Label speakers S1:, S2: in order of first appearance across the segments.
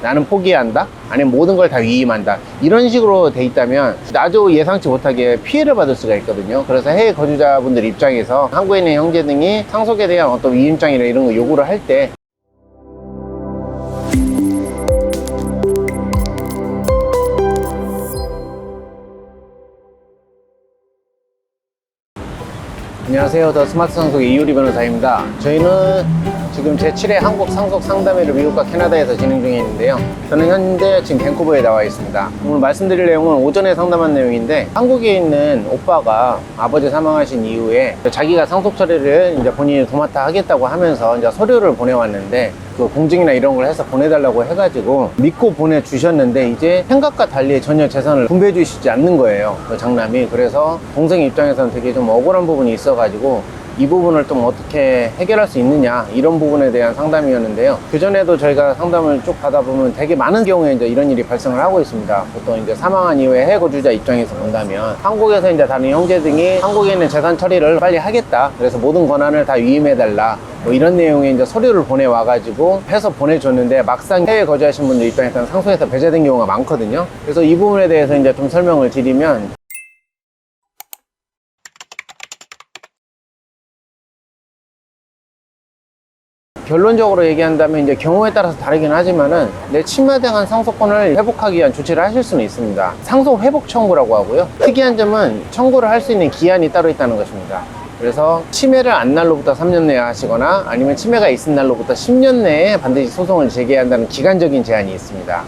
S1: 나는 포기한다? 아니면 모든 걸 다 위임한다? 이런 식으로 돼 있다면 나도 예상치 못하게 피해를 받을 수가 있거든요. 그래서 해외 거주자분들 입장에서 한국에 있는 형제 등이 상속에 대한 어떤 위임장이나 이런 거 요구를 할 때 안녕하세요. 더 스마트 상속의 이효리 변호사입니다. 저희는 지금 제7회 한국 상속 상담회를 미국과 캐나다에서 진행 중에 있는데요. 저는 현재 지금 밴쿠버에 나와 있습니다. 오늘 말씀드릴 내용은 오전에 상담한 내용인데, 한국에 있는 오빠가 아버지 사망하신 이후에 자기가 상속 처리를 이제 본인이 도맡아 하겠다고 하면서 이제 서류를 보내왔는데, 그 공증이나 이런 걸 해서 보내달라고 해가지고 믿고 보내주셨는데, 이제 생각과 달리 전혀 재산을 분배해 주시지 않는 거예요, 그 장남이. 그래서 동생 입장에서는 되게 좀 억울한 부분이 있어가지고 이 부분을 좀 어떻게 해결할 수 있느냐, 이런 부분에 대한 상담이었는데요. 그전에도 저희가 상담을 쭉 받아보면 되게 많은 경우에 이제 이런 일이 발생을 하고 있습니다. 보통 이제 사망한 이후에 해외 거주자 입장에서 본다면, 한국에서 이제 다른 형제 등이 한국에 있는 재산 처리를 빨리 하겠다, 그래서 모든 권한을 다 위임해달라, 뭐 이런 내용의 이제 서류를 보내와가지고 해서 보내줬는데, 막상 해외 거주하신 분들 입장에서는 상속에서 배제된 경우가 많거든요. 그래서 이 부분에 대해서 이제 좀 설명을 드리면, 결론적으로 얘기한다면 이제 경우에 따라서 다르긴 하지만은 내 침해당한 상속권을 회복하기 위한 조치를 하실 수는 있습니다. 상속 회복 청구라고 하고요. 특이한 점은 청구를 할 수 있는 기한이 따로 있다는 것입니다. 그래서 침해를 안 날로부터 3년 내에 하시거나, 아니면 침해가 있은 날로부터 10년 내에 반드시 소송을 제기해야 한다는 기간적인 제한이 있습니다.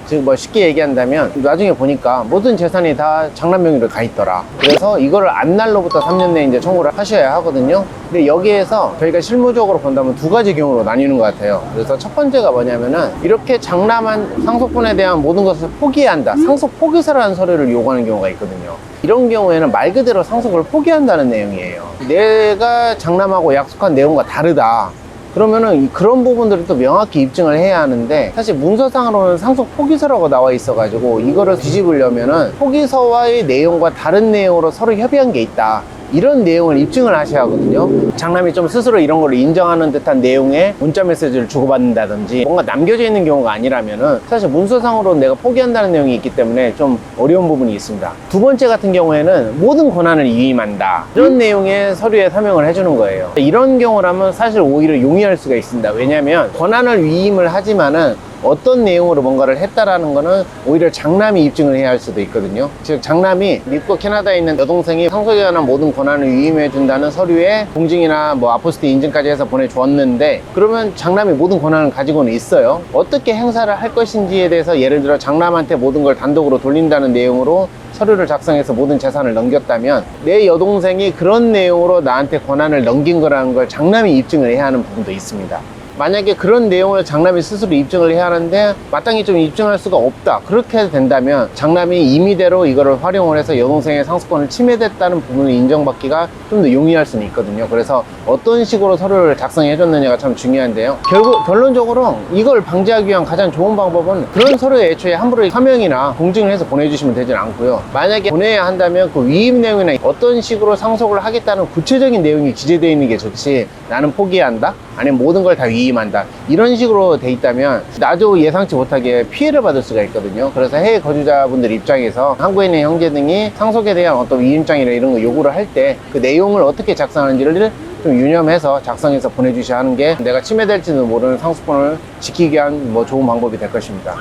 S1: 즉 뭐 쉽게 얘기한다면, 나중에 보니까 모든 재산이 다 장남 명의로 가 있더라. 그래서 이거를 안 날로부터 3년 내에 이제 청구를 하셔야 하거든요. 근데 여기에서 저희가 실무적으로 본다면 두 가지 경우로 나뉘는 것 같아요. 그래서 첫 번째가 뭐냐면은, 이렇게 장남한 상속분에 대한 모든 것을 포기한다, 상속 포기서라는 서류를 요구하는 경우가 있거든요. 이런 경우에는 말 그대로 상속을 포기한다는 내용이에요. 내가 장남하고 약속한 내용과 다르다, 그러면은 그런 부분들을 또 명확히 입증을 해야 하는데, 사실 문서상으로는 상속 포기서라고 나와 있어가지고 이거를 뒤집으려면은 포기서와의 내용과 다른 내용으로 서로 협의한 게 있다, 이런 내용을 입증을 하셔야 하거든요. 장남이 좀 스스로 이런 걸 인정하는 듯한 내용의 문자 메시지를 주고받는다든지 뭔가 남겨져 있는 경우가 아니라면은 사실 문서상으로 내가 포기한다는 내용이 있기 때문에 좀 어려운 부분이 있습니다. 두 번째 같은 경우에는 모든 권한을 위임한다, 이런 내용의 서류에 서명을 해주는 거예요. 이런 경우라면 사실 오히려 용이할 수가 있습니다. 왜냐하면 권한을 위임을 하지만은 어떤 내용으로 뭔가를 했다라는 거는 오히려 장남이 입증을 해야 할 수도 있거든요. 즉 장남이 미국 캐나다에 있는 여동생이 상속에 관한 모든 권한을 위임해 준다는 서류에 공증이나 뭐 아포스티 인증까지 해서 보내주었는데, 그러면 장남이 모든 권한을 가지고는 있어요. 어떻게 행사를 할 것인지에 대해서, 예를 들어 장남한테 모든 걸 단독으로 돌린다는 내용으로 서류를 작성해서 모든 재산을 넘겼다면, 내 여동생이 그런 내용으로 나한테 권한을 넘긴 거라는 걸 장남이 입증을 해야 하는 부분도 있습니다. 만약에 그런 내용을 장남이 스스로 입증을 해야 하는데 마땅히 좀 입증할 수가 없다, 그렇게 된다면 장남이 임의대로 이거를 활용을 해서 여동생의 상속권을 침해됐다는 부분을 인정받기가 좀 더 용이할 수는 있거든요. 그래서 어떤 식으로 서류를 작성해 줬느냐가 참 중요한데요. 결론적으로 이걸 방지하기 위한 가장 좋은 방법은 그런 서류에 애초에 함부로 서명이나 공증을 해서 보내주시면 되진 않고요. 만약에 보내야 한다면 그 위임 내용이나 어떤 식으로 상속을 하겠다는 구체적인 내용이 기재되어 있는 게 좋지, 나는 포기한다, 아니면 모든 걸 다 위임한다, 이런 식으로 돼 있다면 나도 예상치 못하게 피해를 받을 수가 있거든요. 그래서 해외 거주자분들 입장에서 한국에 있는 형제 등이 상속에 대한 어떤 위임장이나 이런 거 요구를 할 때 그 내용을 어떻게 작성하는지를 좀 유념해서 작성해서 보내주셔야 하는 게 내가 침해될지도 모르는 상속권을 지키기 위한 뭐 좋은 방법이 될 것입니다.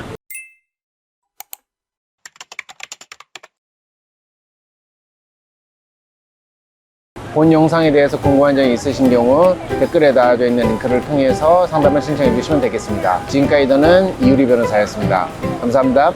S1: 본 영상에 대해서 궁금한 점이 있으신 경우 댓글에 달아져 있는 링크를 통해서 상담을 신청해 주시면 되겠습니다. 지금까지 저는 이효리 변호사였습니다. 감사합니다.